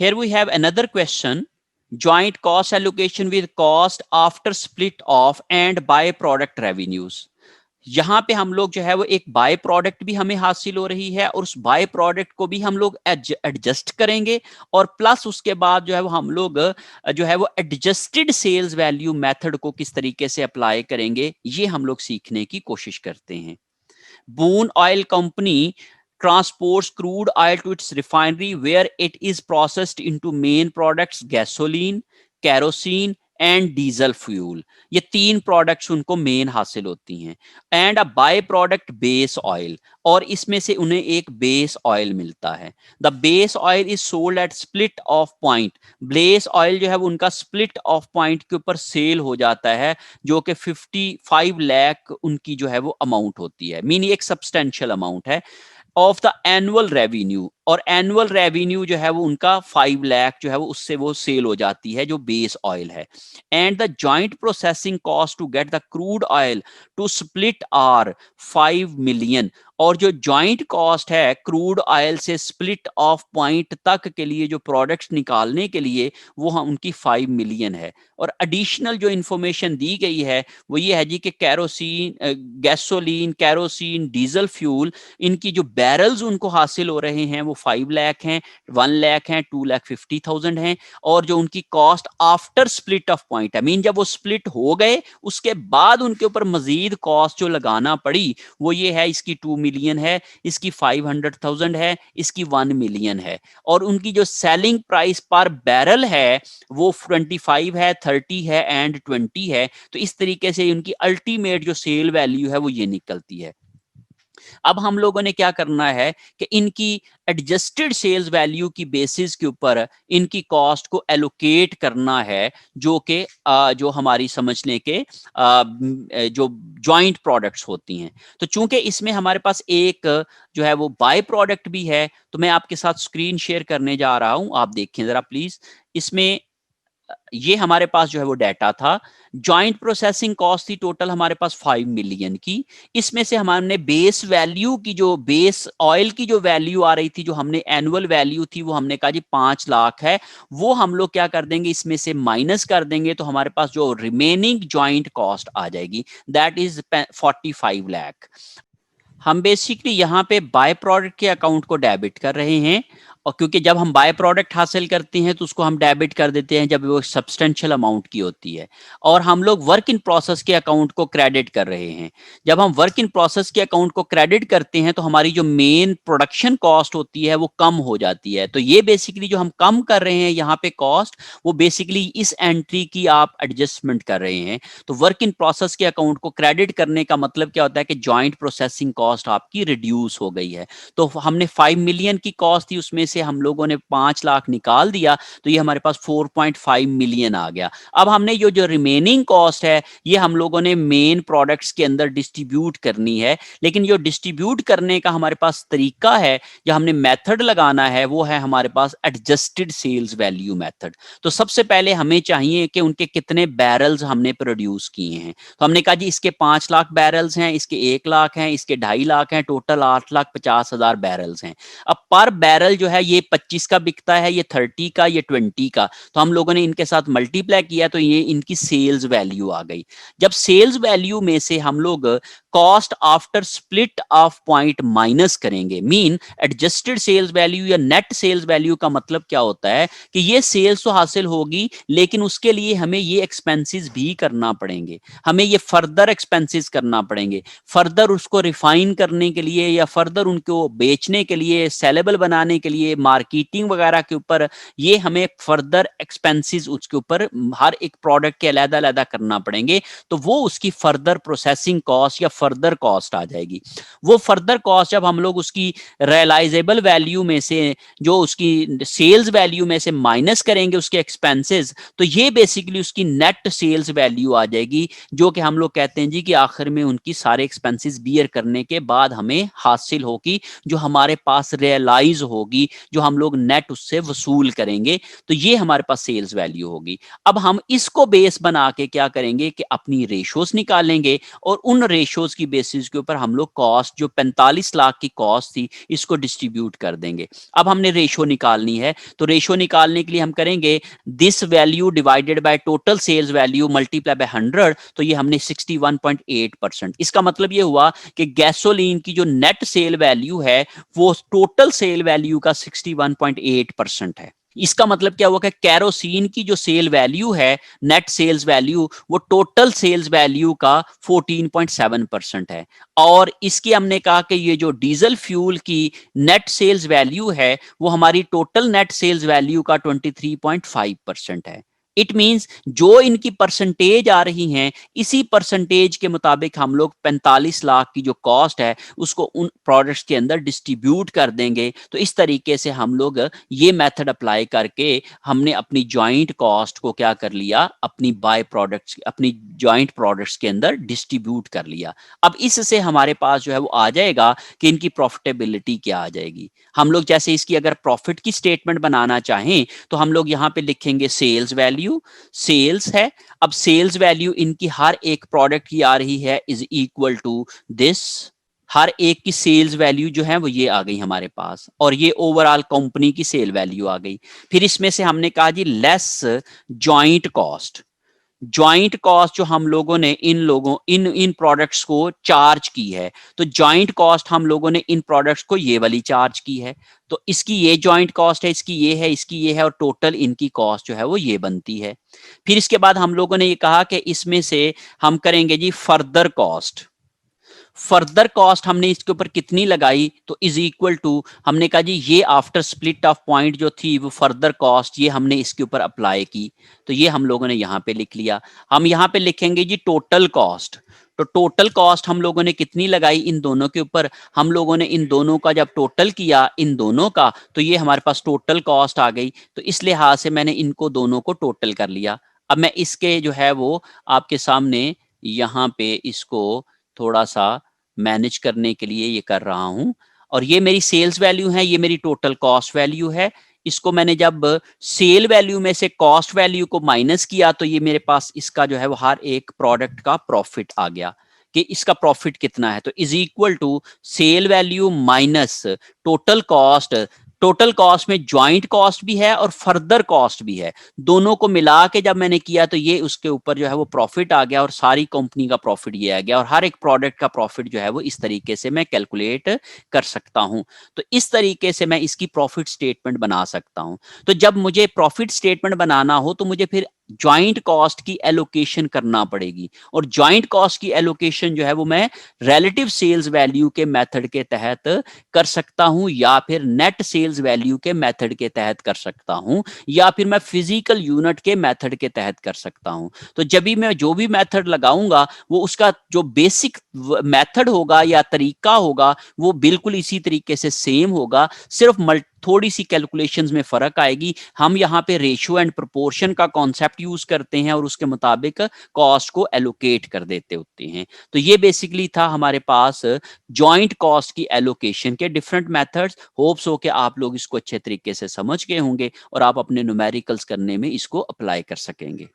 Here we have another question. Joint cost allocation with cost after split off and byproduct revenues. यहाँ पे हम लोग जो है वो एक बाय प्रोडक्ट भी हमें हासिल हो रही है और उस बाय प्रोडक्ट को भी हम लोग एडजस्ट करेंगे और प्लस उसके बाद जो है वो हम लोग जो है वो एडजस्टेड सेल्स वैल्यू मेथड को किस तरीके से अप्लाई करेंगे, ये हम लोग सीखने की कोशिश करते हैं। Boone Oil Company transports crude oil to its refinery where it is processed into main products gasoline, kerosene and diesel fuel. ये तीन प्रोडक्ट्स उनको मेन हासिल होती हैं and a by product base oil, और इसमें से उन्हें एक बेस ऑयल मिलता है। The base oil is sold at split off point. Base oil जो है वो उनका स्प्लिट ऑफ पॉइंट के ऊपर सेल हो जाता है, जो कि 55 लाख उनकी जो है वो अमाउंट होती है, मीनिंग एक सब्सटेंशियल अमाउंट है ऑफ द एनुअल रेवेन्यू। और एनुअल रेवेन्यू जो है वो उनका 5 लाख जो है वो उससे वो सेल हो जाती है जो बेस ऑयल है। And the joint processing cost to get the crude oil to split are 5 million. और जो जॉइंट कॉस्ट है क्रूड ऑयल से स्प्लिट ऑफ पॉइंट तक के लिए जो प्रोडक्ट्स निकालने के लिए वो उनकी 5 मिलियन है। और एडिशनल जो इंफॉर्मेशन दी गई है वो ये है जी कि गैसोलीन, कैरोसिन, डीजल फ्यूल, इनकी जो बैरल्स उनको हासिल हो रहे हैं वो 5 लाख हैं, 1 लाख हैं, 2,50,000 हैं। और जो उनकी cost after split off point है, मीन जब वो स्प्लिट हो गए उसके बाद उनके ऊपर मजीद कॉस्ट जो लगाना पड़ी वो ये है, इसकी 2 मिलियन है, इसकी 500,000 है, इसकी 1 मिलियन है। और उनकी जो सेलिंग प्राइस पर बैरल है वो 25 है, 30 है एंड 20 है। तो इस तरीके से उनकी अल्टीमेट जो सेल वैल्यू है वो ये निकलती है। अब हम लोगों ने क्या करना है कि इनकी एडजस्टेड सेल्स वैल्यू की बेसिस के ऊपर इनकी कॉस्ट को एलोकेट करना है, जो कि जो हमारी समझने के जो जॉइंट प्रोडक्ट्स होती हैं। तो चूंकि इसमें हमारे पास एक जो है वो बाय प्रोडक्ट भी है, तो मैं आपके साथ स्क्रीन शेयर करने जा रहा हूं, आप देखें जरा प्लीज। इसमें ये हमारे पास जो है वो डाटा था। जॉइंट प्रोसेसिंग कॉस्ट थी टोटल हमारे पास 5 मिलियन की। इसमें से हमने बेस वैल्यू की, जो बेस ऑयल की जो वैल्यू आ रही थी, जो हमने एनुअल वैल्यू थी, वो हमने कहा जी 5 लाख है। वो हम लोग क्या कर देंगे, इसमें से माइनस कर देंगे, तो हमारे पास जो रिमेनिंग जॉइंट कॉस्ट आ जाएगी दैट इज 45 लाख। हम बेसिकली यहाँ पे बाय प्रोडक्ट के अकाउंट को डेबिट कर रहे हैं, और क्योंकि जब हम बाय प्रोडक्ट हासिल करते हैं तो उसको हम डेबिट कर देते हैं जब वो सब्सटेंशियल अमाउंट की होती है, और हम लोग वर्क इन प्रोसेस के अकाउंट को क्रेडिट कर रहे हैं। जब हम वर्क इन प्रोसेस के अकाउंट को क्रेडिट करते हैं तो हमारी जो मेन प्रोडक्शन कॉस्ट होती है वो कम हो जाती है। तो ये बेसिकली जो हम कम कर रहे हैं यहाँ पे कॉस्ट, वो बेसिकली इस एंट्री की आप एडजस्टमेंट कर रहे हैं। तो वर्क इन प्रोसेस के अकाउंट को क्रेडिट करने का मतलब क्या होता है कि जॉइंट प्रोसेसिंग कॉस्ट आपकी रिड्यूस हो गई है। तो हमने 5 मिलियन की कॉस्ट थी, उसमें से हम लोगों ने 5 लाख निकाल दिया, तो ये हमारे पास 4.5 मिलियन आ गया। अब हमने ये जो रिमेनिंग कॉस्ट है ये हम लोगों ने मेन प्रोडक्ट्स के अंदर डिस्ट्रीब्यूट करनी है। लेकिन जो डिस्ट्रीब्यूट करने का हमारे पास तरीका है, जो हमने मेथड लगाना है, वो है हमारे पास एडजस्टेड सेल्स वैल्यू मेथड। तो सबसे पहले हमें चाहिए कि उनके कितने बैरल्स हमने प्रोड्यूस किए हैं। तो हमने कहा जी इसके 5 लाख बैरल्स हैं, इसके 1 लाख हैं, इसके 2.5 लाख हैं, टोटल 8,50,000 बैरल्स हैं। अब पर बैरल जो है ये 25 का बिकता है, ये 30 का, ये 20 का। तो हम लोगों ने इनके साथ मल्टीप्लाई किया तो ये इनकी सेल्स वैल्यू आ गई। जब सेल्स वैल्यू में से हम लोग cost after split off point minus करेंगे, मीन एडजस्टेड सेल्स वैल्यू या नेट सेल्स वैल्यू का मतलब क्या होता है कि ये सेल्स तो हासिल होगी, लेकिन उसके लिए हमें ये एक्सपेंसेस भी करना पड़ेंगे, हमें ये फर्दर एक्सपेंसेस करना पड़ेंगे, फर्दर उसको रिफाइन करने के लिए या फर्दर उनको बेचने के लिए, सेलेबल बनाने के लिए, मार्केटिंग वगैरह के ऊपर ये हमें फर्दर एक्सपेंसेस उसके ऊपर हर एक प्रोडक्ट के अलग अलग करना पड़ेंगे। तो वो उसकी फर्दर प्रोसेसिंग कॉस्ट या फर्दर कॉस्ट आ जाएगी। वो फर्दर कॉस्ट जब हम लोग उसकी रियलाइजेबल वैल्यू में से, जो उसकी सेल्स वैल्यू में से माइनस करेंगे उसके एक्सपेंसेस, तो ये बेसिकली उसकी नेट सेल्स वैल्यू आ जाएगी, जो कि हम लोग कहते हैं जी कि आखिर में उनकी सारे एक्सपेंसेस बियर करने के बाद हमें हासिल होगी, जो हमारे पास रियलाइज होगी, जो हम लोग नेट उससे वसूल करेंगे। तो ये हमारे पास सेल्स वैल्यू होगी। अब हम इसको बेस बना के क्या करेंगे कि अपनी रेशोज निकालेंगे, और उन रेशोज की बेसिस के ऊपर हम लोग कॉस्ट जो 45 लाख की कॉस्ट थी इसको डिस्ट्रीब्यूट कर देंगे। अब हमने रेशो निकालनी है, तो रेशो निकालने के लिए हम करेंगे this value divided by total sales value multiply by 100, तो ये हमने 61.8%। इसका मतलब ये हुआ कि गैसोलीन की जो नेट सेल वैल्यू है वो टोटल सेल वैल्यू का 61.8% है। इसका मतलब क्या हुआ कि कैरोसिन की जो सेल वैल्यू है, नेट सेल्स वैल्यू, वो टोटल सेल्स वैल्यू का 14.7% है। और इसकी हमने कहा कि ये जो डीजल फ्यूल की नेट सेल्स वैल्यू है वो हमारी टोटल नेट सेल्स वैल्यू का 23.5% है। इट मींस जो इनकी परसेंटेज आ रही हैं इसी परसेंटेज के मुताबिक हम लोग 45 लाख की जो कॉस्ट है उसको उन प्रोडक्ट्स के अंदर डिस्ट्रीब्यूट कर देंगे। तो इस तरीके से हम लोग ये मेथड अप्लाई करके हमने अपनी जॉइंट कॉस्ट को क्या कर लिया, अपनी बाय प्रोडक्ट्स, अपनी जॉइंट प्रोडक्ट्स के अंदर डिस्ट्रीब्यूट कर लिया। अब इससे हमारे पास जो है वो आ जाएगा कि इनकी प्रॉफिटेबिलिटी क्या आ जाएगी। हम लोग जैसे इसकी अगर प्रॉफिट की स्टेटमेंट बनाना चाहें तो हम लोग यहां पे लिखेंगे सेल्स वैल्यू, सेल्स है। अब सेल्स वैल्यू इनकी हर एक प्रोडक्ट की आ रही है इज इक्वल टू दिस, हर एक की सेल्स वैल्यू जो है वो ये आ गई हमारे पास, और ये ओवरऑल कंपनी की सेल वैल्यू आ गई। फिर इसमें से हमने कहा जी less joint cost, joint cost जो हम लोगों ने इन इन प्रोडक्ट्स को चार्ज की है, तो जॉइंट कॉस्ट हम लोगों ने इन प्रोडक्ट्स को ये वाली चार्ज की है, तो इसकी ये जॉइंट कॉस्ट है, इसकी ये है, इसकी ये है, और टोटल इनकी कॉस्ट जो है वो ये बनती है। फिर इसके बाद हम लोगों ने ये कहा कि इसमें से हम करेंगे जी फर्दर कॉस्ट। फर्दर कॉस्ट हमने इसके ऊपर कितनी लगाई, तो इज इक्वल टू, हमने कहा जी ये आफ्टर स्प्लिट ऑफ पॉइंट जो थी वो फर्दर कॉस्ट ये हमने इसके ऊपर अप्लाई की, तो ये हम लोगों ने यहां पे लिख लिया। हम यहां पे लिखेंगे जी टोटल कॉस्ट, तो टोटल कॉस्ट हम लोगों ने कितनी लगाई इन दोनों के ऊपर, हम लोगों ने इन दोनों का जब टोटल किया इन दोनों का, तो ये हमारे पास टोटल कॉस्ट आ गई। तो इस लिहाज से मैंने इनको दोनों को टोटल कर लिया। अब मैं इसके जो है वो आपके सामने यहाँ पे इसको थोड़ा सा मैनेज करने के लिए ये कर रहा हूं, और ये मेरी सेल्स वैल्यू है, ये मेरी टोटल कॉस्ट वैल्यू है। इसको मैंने जब सेल वैल्यू में से कॉस्ट वैल्यू को माइनस किया तो ये मेरे पास इसका जो है वो हर एक प्रोडक्ट का प्रॉफिट आ गया कि इसका प्रॉफिट कितना है, तो is equal to sale value minus total cost. Total cost में ज्वाइंट कॉस्ट भी है और फर्दर कॉस्ट भी है, दोनों को मिला के जब मैंने किया तो ये उसके ऊपर जो है वो प्रॉफिट आ गया, और सारी कंपनी का प्रॉफिट ये आ गया, और हर एक प्रोडक्ट का प्रॉफिट जो है वो इस तरीके से मैं कैलकुलेट कर सकता हूं। तो इस तरीके से मैं इसकी प्रॉफिट स्टेटमेंट बना सकता हूं। तो जब मुझे प्रॉफिट स्टेटमेंट बनाना हो तो मुझे फिर ज्वाइंट कॉस्ट की एलोकेशन करना पड़ेगी, और ज्वाइंट कॉस्ट की एलोकेशन जो है वो मैं रिलेटिव सेल्स वैल्यू के मेथड के तहत कर सकता हूं, या फिर नेट सेल्स वैल्यू के मेथड के तहत कर सकता हूं, या फिर मैं फिजिकल यूनिट के मेथड के तहत कर सकता हूं। तो जब भी मैं जो भी मेथड लगाऊंगा वो उसका जो बेसिक मेथड होगा या तरीका होगा वो बिल्कुल इसी तरीके से सेम होगा, सिर्फ थोड़ी सी कैलकुलेशंस में फर्क आएगी। हम यहाँ पे रेशियो एंड प्रोपोर्शन का कॉन्सेप्ट यूज करते हैं और उसके मुताबिक कॉस्ट को एलोकेट कर देते होते हैं। तो ये बेसिकली था हमारे पास जॉइंट कॉस्ट की एलोकेशन के डिफरेंट मेथड्स। होप्स हो कि आप लोग इसको अच्छे तरीके से समझ गए होंगे और आप अपने न्यूमेरिकल्स करने में इसको अप्लाई कर सकेंगे।